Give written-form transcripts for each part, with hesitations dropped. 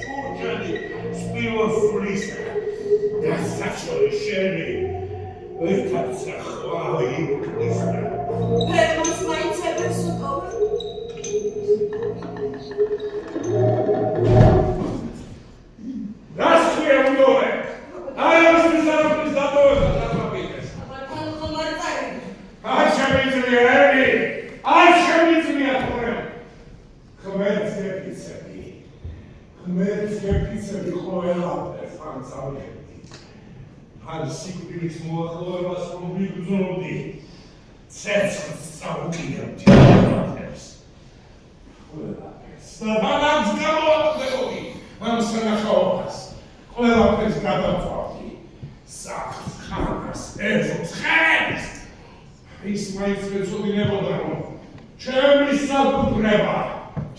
ჭურჭელი სპილოსულისა და საშოი შენი ერთად სახვავი იმკნისა ფერმას მაინც ებებს უტოვე რას ქვია უტოვე? აი ამისთვის არაფრის დატოვება დაბაბიდეს აბა თან ხომარ წარი არ შემიძლია ები არ შემიძლია თორემ ღმერთს გეფიცები ყველაფერს ან წავიხედი ან სიკვდილის მოახლოებას რომ ვიგრძნობდი ცეცხლს წავუკიდებდი ყველაფერს და თანაც გამოვაყდებოდი ამ სანახაობას ყველაფერს გადავწვავდი სახლს ხანას ეზოს ხერს ის მაინც მეცოდინებოდა რომ ჩემი საკუთრება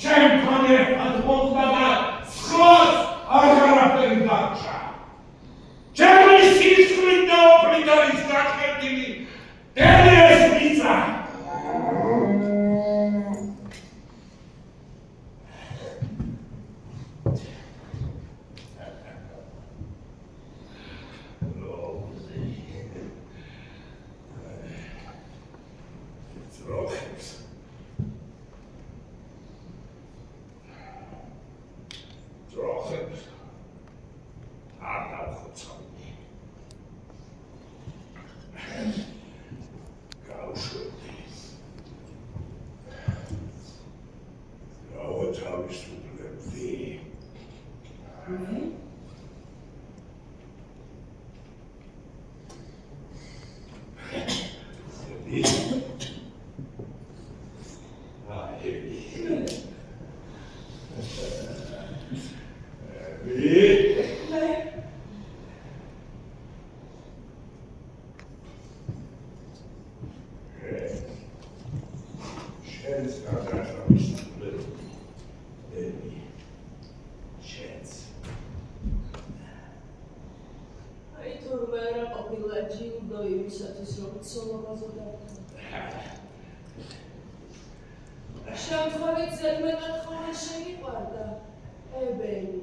ჩემთან ერთად მოკვდა და სხლოს აღარაფერი დარჩა ჩემი სისხლით და ოფლით არის გაკეთილი დელის მიწა შემთხვევით ზედმეტად ხოლმე შემიყვარდა ებენი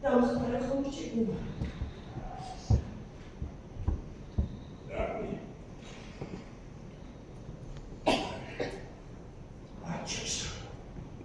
და უხმარა ხომ ჭიქუა